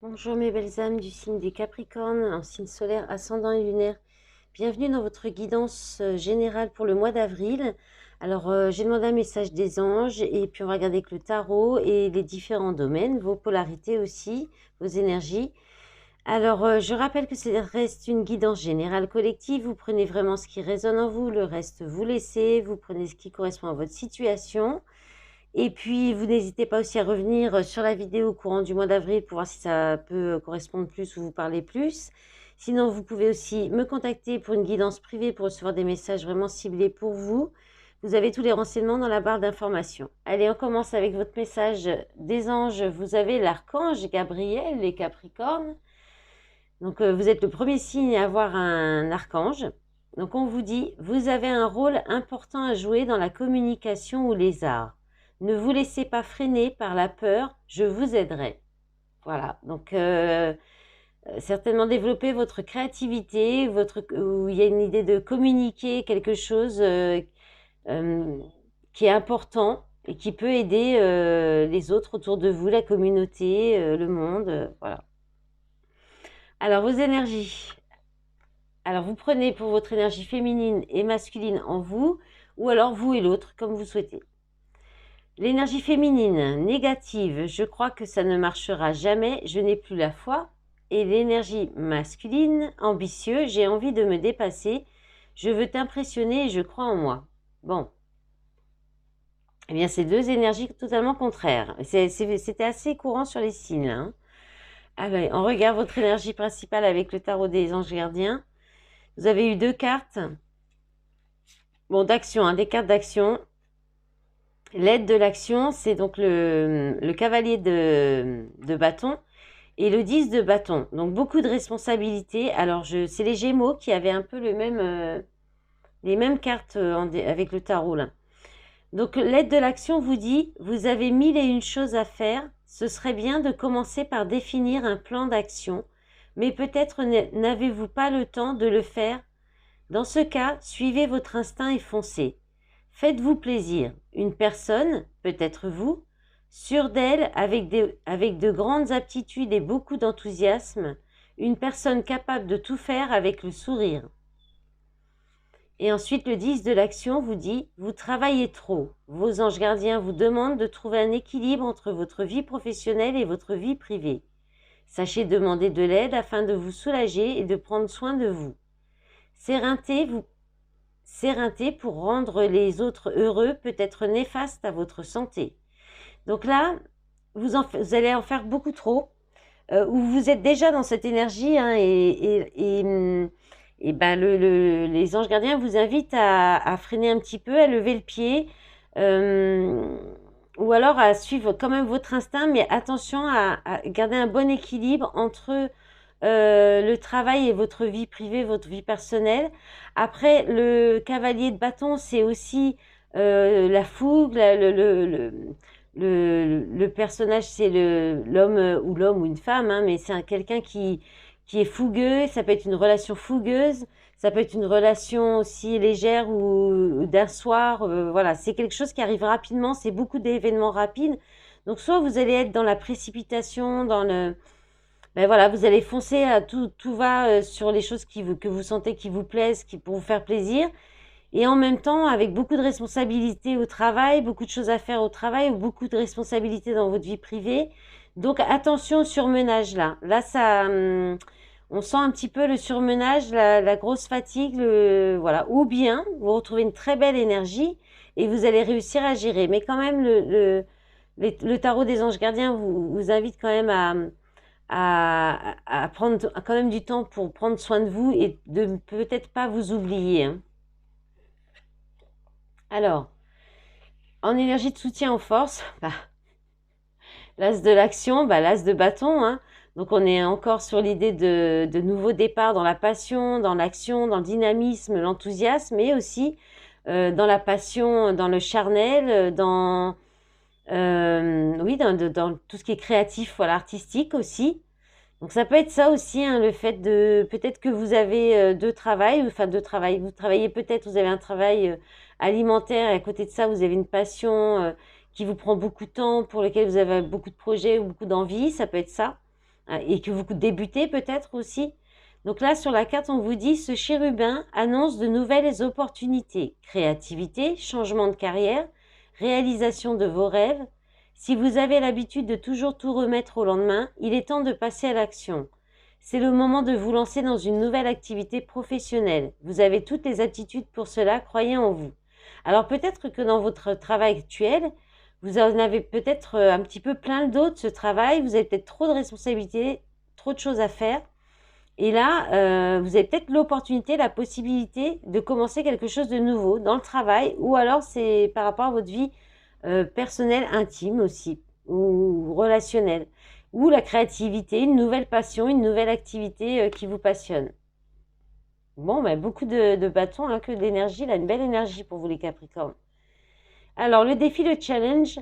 Bonjour mes belles âmes du signe des Capricornes, en signe solaire, ascendant et lunaire. Bienvenue dans votre guidance générale pour le mois d'avril. Alors, j'ai demandé un message des anges et puis on va regarder avec le tarot et les différents domaines, vos polarités aussi, vos énergies. Alors, je rappelle que ça reste une guidance générale collective. Vous prenez vraiment ce qui résonne en vous, le reste vous laissez. Vous prenez ce qui correspond à votre situation. Et puis, vous n'hésitez pas aussi à revenir sur la vidéo au courant du mois d'avril pour voir si ça peut correspondre plus ou vous parler plus. Sinon, vous pouvez aussi me contacter pour une guidance privée pour recevoir des messages vraiment ciblés pour vous. Vous avez tous les renseignements dans la barre d'informations. Allez, on commence avec votre message des anges. Vous avez l'archange Gabriel, les Capricornes. Donc, vous êtes le premier signe à avoir un archange. Donc, on vous dit, vous avez un rôle important à jouer dans la communication ou les arts. Ne vous laissez pas freiner par la peur, je vous aiderai. Voilà, donc certainement développer votre créativité, où il y a une idée de communiquer quelque chose qui est important et qui peut aider les autres autour de vous, la communauté, le monde, voilà. Alors, vos énergies. Alors, vous prenez pour votre énergie féminine et masculine en vous, ou alors vous et l'autre, comme vous souhaitez. L'énergie féminine, négative, je crois que ça ne marchera jamais, je n'ai plus la foi. Et l'énergie masculine, ambitieux, j'ai envie de me dépasser, je veux t'impressionner et je crois en moi. Bon. Eh bien, c'est deux énergies totalement contraires. C'était assez courant sur les signes. Hein. Allez, on regarde votre énergie principale avec le tarot des anges gardiens. Vous avez eu deux cartes. Bon, d'action, hein, des cartes d'action. L'aide de l'action, c'est donc le cavalier de bâton et le 10 de bâton. Donc, beaucoup de responsabilités. Alors, c'est les Gémeaux qui avaient un peu les mêmes cartes avec le tarot, là. Donc, l'aide de l'action vous dit, vous avez mille et une choses à faire. Ce serait bien de commencer par définir un plan d'action. Mais peut-être n'avez-vous pas le temps de le faire. Dans ce cas, suivez votre instinct et foncez. Faites-vous plaisir. Une personne, peut-être vous, sûre d'elle, avec de grandes aptitudes et beaucoup d'enthousiasme, une personne capable de tout faire avec le sourire. Et ensuite, le 10 de l'action vous dit, vous travaillez trop. Vos anges gardiens vous demandent de trouver un équilibre entre votre vie professionnelle et votre vie privée. Sachez demander de l'aide afin de vous soulager et de prendre soin de vous. S'éreinter pour rendre les autres heureux peut être néfaste à votre santé. Donc là, vous allez en faire beaucoup trop, ou vous êtes déjà dans cette énergie, hein, et ben les anges gardiens vous invitent à freiner un petit peu, à lever le pied, ou alors à suivre quand même votre instinct, mais attention à garder un bon équilibre entre le travail et votre vie privée, votre vie personnelle. Après, le cavalier de bâton, c'est aussi la fougue, le personnage, c'est l'homme ou une femme, hein, mais c'est quelqu'un qui est fougueux. Ça peut être une relation fougueuse, ça peut être une relation aussi légère ou d'un soir. Voilà, c'est quelque chose qui arrive rapidement, c'est beaucoup d'événements rapides. Donc, soit vous allez être dans la précipitation, ben voilà, vous allez foncer à tout va sur les choses que vous sentez qui vous plaisent, pour vous faire plaisir. Et en même temps, avec beaucoup de responsabilités au travail, beaucoup de choses à faire au travail, ou beaucoup de responsabilités dans votre vie privée. Donc attention au surmenage là. Là, on sent un petit peu le surmenage, la grosse fatigue, voilà. Ou bien, vous retrouvez une très belle énergie et vous allez réussir à gérer. Mais quand même, le tarot des anges gardiens vous invite quand même à prendre quand même du temps pour prendre soin de vous et de peut-être pas vous oublier. Hein. Alors, en énergie de soutien en force, l'as de l'action, l'as de bâton. Hein. Donc, on est encore sur l'idée de nouveaux départs dans la passion, dans l'action, dans le dynamisme, l'enthousiasme, mais aussi dans la passion, dans le charnel, oui, dans tout ce qui est créatif, voilà, artistique aussi. Donc ça peut être ça aussi, hein, le fait de peut-être que vous avez deux travails, enfin deux travails, vous travaillez peut-être, vous avez un travail alimentaire et à côté de ça vous avez une passion qui vous prend beaucoup de temps, pour lequel vous avez beaucoup de projets ou beaucoup d'envie, ça peut être ça. et que vous débutez peut-être aussi. Donc là, sur la carte, on vous dit, ce chérubin annonce de nouvelles opportunités, créativité, changement de carrière, réalisation de vos rêves. Si vous avez l'habitude de toujours tout remettre au lendemain, il est temps de passer à l'action. C'est le moment de vous lancer dans une nouvelle activité professionnelle. Vous avez toutes les aptitudes pour cela, croyez en vous. Alors peut-être que dans votre travail actuel, vous en avez peut-être un petit peu plein le dos de ce travail, vous avez peut-être trop de responsabilités, trop de choses à faire. Et là, vous avez peut-être l'opportunité, la possibilité de commencer quelque chose de nouveau dans le travail, ou alors c'est par rapport à votre vie personnelle, intime aussi, ou relationnelle, ou la créativité, une nouvelle passion, une nouvelle activité qui vous passionne. Bon, ben, beaucoup de bâtons, hein, que d'énergie, là, une belle énergie pour vous les Capricornes. Alors, le défi, le challenge,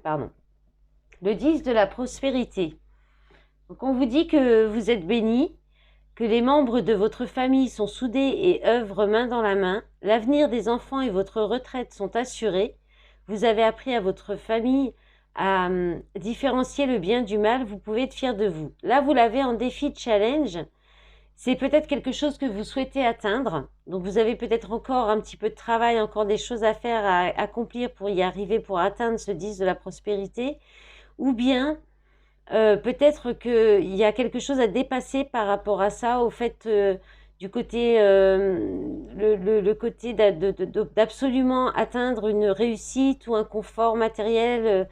pardon, le 10 de la prospérité. Donc, on vous dit que vous êtes béni, que les membres de votre famille sont soudés et œuvrent main dans la main, l'avenir des enfants et votre retraite sont assurés, vous avez appris à votre famille à différencier le bien du mal, vous pouvez être fier de vous. Là, vous l'avez en défi challenge, c'est peut-être quelque chose que vous souhaitez atteindre, donc vous avez peut-être encore un petit peu de travail, encore des choses à faire, à accomplir pour y arriver, pour atteindre ce 10 de la prospérité, ou bien peut-être qu'il y a quelque chose à dépasser par rapport à ça, au fait du côté, le côté d'absolument atteindre une réussite ou un confort matériel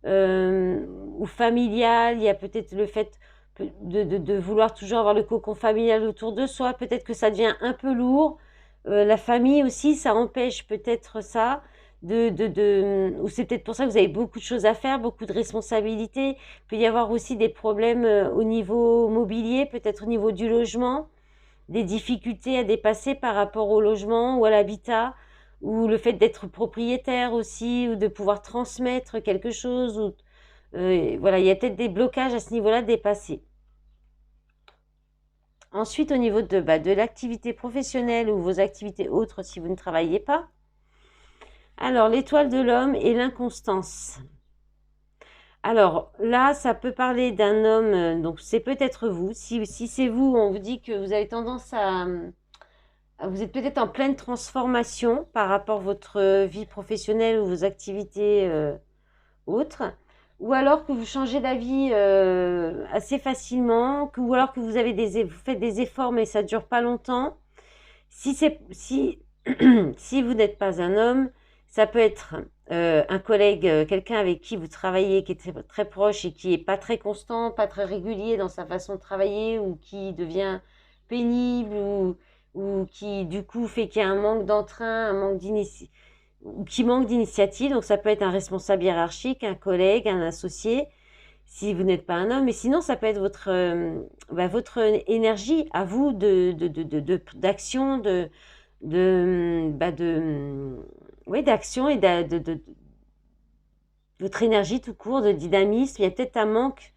ou familial. Il y a peut-être le fait de vouloir toujours avoir le cocon familial autour de soi. Peut-être que ça devient un peu lourd. La famille aussi, ça empêche peut-être ça. Ou c'est peut-être pour ça que vous avez beaucoup de choses à faire, beaucoup de responsabilités. Il peut y avoir aussi des problèmes au niveau mobilier, peut-être au niveau du logement, des difficultés à dépasser par rapport au logement ou à l'habitat, ou le fait d'être propriétaire aussi, ou de pouvoir transmettre quelque chose. Ou, voilà, il y a peut-être des blocages à ce niveau-là dépassés. Ensuite, au niveau de l'activité professionnelle ou vos activités autres si vous ne travaillez pas. Alors, l'étoile de l'homme et l'inconstance. Alors là, ça peut parler d'un homme, donc c'est peut-être vous. Si c'est vous, on vous dit que vous avez tendance vous êtes peut-être en pleine transformation par rapport à votre vie professionnelle ou vos activités autres. Ou alors que vous changez d'avis assez facilement, ou alors que vous faites des efforts mais ça ne dure pas longtemps. Si si vous n'êtes pas un homme, ça peut être un collègue, quelqu'un avec qui vous travaillez, qui est très, très proche et qui est pas très constant, pas très régulier dans sa façon de travailler, ou qui devient pénible, ou qui du coup fait qu'il y a un manque d'entrain, ou qui manque d'initiative. Donc ça peut être un responsable hiérarchique, un collègue, un associé, si vous n'êtes pas un homme. Mais sinon, ça peut être votre énergie à vous d'action, oui, d'action et votre énergie tout court, de dynamisme. Il y a peut-être un manque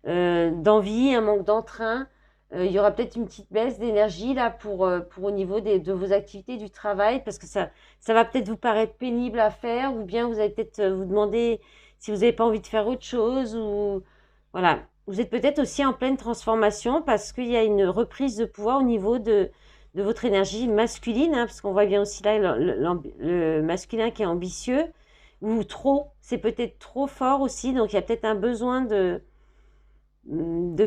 d'envie, un manque d'entrain. Il y aura peut-être une petite baisse d'énergie là pour au niveau de vos activités du travail, parce que ça va peut-être vous paraître pénible à faire, ou bien vous allez peut-être vous demander si vous n'avez pas envie de faire autre chose, ou voilà. Vous êtes peut-être aussi en pleine transformation parce qu'il y a une reprise de pouvoir au niveau de votre énergie masculine, hein, parce qu'on voit bien aussi là le masculin qui est ambitieux, ou trop, c'est peut-être trop fort aussi, donc il y a peut-être un besoin de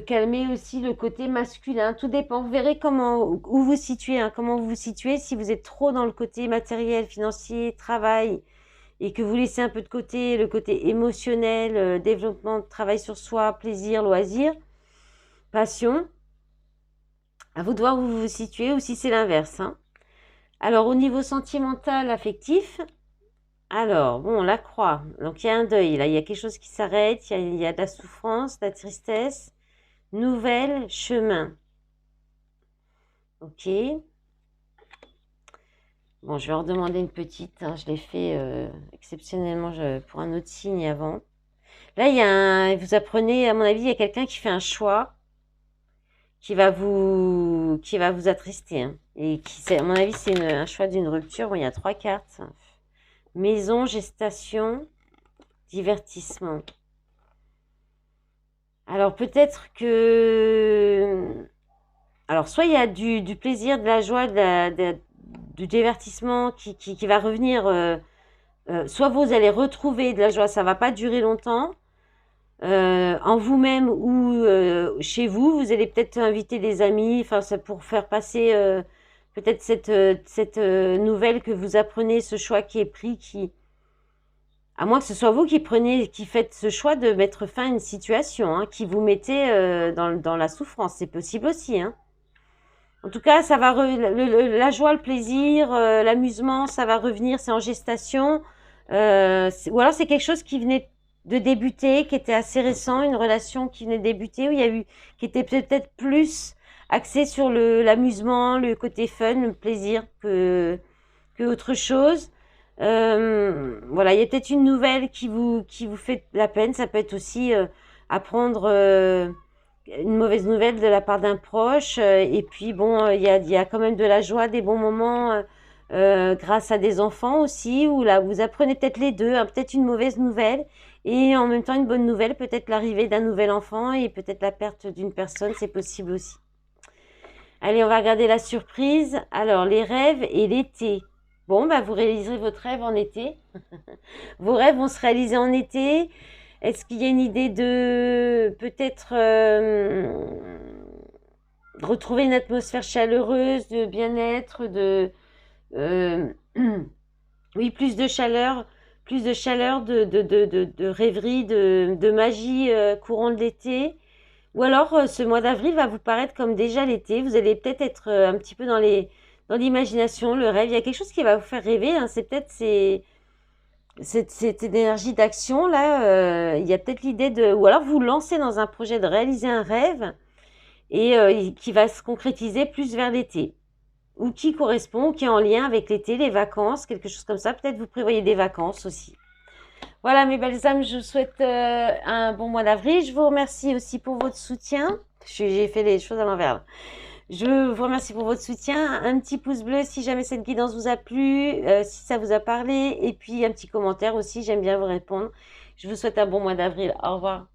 calmer aussi le côté masculin. Tout dépend, vous verrez où vous situez, hein, comment vous vous situez. Si vous êtes trop dans le côté matériel, financier, travail, et que vous laissez un peu de côté le côté émotionnel, développement, travail sur soi, plaisir, loisir, passion, à vous de voir où vous vous situez, ou si c'est l'inverse, hein. Alors, au niveau sentimental, affectif, alors, bon, la croix. Donc, il y a un deuil, là. Il y a quelque chose qui s'arrête. Il y a de la souffrance, de la tristesse. Nouvelle, chemin. Ok. Bon, je vais en redemander une petite, hein. Je l'ai fait exceptionnellement pour un autre signe avant. Là, vous apprenez, à mon avis, il y a quelqu'un qui fait un choix qui va vous attrister, hein. Et à mon avis, c'est un choix d'une rupture. Bon, il y a 3 cartes. Maison, gestation, divertissement. Alors peut-être que... Alors soit il y a du plaisir, de la joie, du divertissement qui va revenir. Soit vous allez retrouver de la joie, ça va pas durer longtemps. En vous-même ou chez vous, vous allez peut-être inviter des amis, enfin, ça pour faire passer peut-être cette nouvelle que vous apprenez, ce choix qui est pris, à moins que ce soit vous qui faites ce choix de mettre fin à une situation, hein, qui vous mettez dans la souffrance, c'est possible aussi, hein. En tout cas, ça va la joie, le plaisir, l'amusement, ça va revenir, c'est en gestation. Ou alors c'est quelque chose qui venait de débuter, qui était assez récent, une relation qui venait de débuter, où il y a eu, qui était peut-être plus axée sur l'amusement, le côté fun, le plaisir que autre chose. Voilà, il y a peut-être une nouvelle qui vous fait la peine. Ça peut être aussi apprendre une mauvaise nouvelle de la part d'un proche. Et puis bon, il y a quand même de la joie, des bons moments grâce à des enfants aussi, où là vous apprenez peut-être les deux, hein, peut-être une mauvaise nouvelle et en même temps une bonne nouvelle, peut-être l'arrivée d'un nouvel enfant et peut-être la perte d'une personne, c'est possible aussi. Allez, on va regarder la surprise. Alors, les rêves et l'été. Bon, bah, vous réaliserez votre rêve en été. Vos rêves vont se réaliser en été. Est-ce qu'il y a une idée de peut-être retrouver une atmosphère chaleureuse, de bien-être, euh, oui, plus de chaleur, de rêverie, de magie courant de l'été. Ou alors, ce mois d'avril va vous paraître comme déjà l'été. Vous allez peut-être être un petit peu dans l'imagination, le rêve. Il y a quelque chose qui va vous faire rêver, hein. C'est peut-être cette énergie d'action là. Il y a peut-être l'idée de, ou alors vous lancez dans un projet de réaliser un rêve et qui va se concrétiser plus vers l'été, ou qui correspond, ou qui est en lien avec l'été, les vacances, quelque chose comme ça. Peut-être vous prévoyez des vacances aussi. Voilà mes belles âmes, je vous souhaite un bon mois d'avril. Je vous remercie aussi pour votre soutien. J'ai fait les choses à l'envers là. Je vous remercie pour votre soutien. Un petit pouce bleu si jamais cette guidance vous a plu, si ça vous a parlé. Et puis un petit commentaire aussi, j'aime bien vous répondre. Je vous souhaite un bon mois d'avril. Au revoir.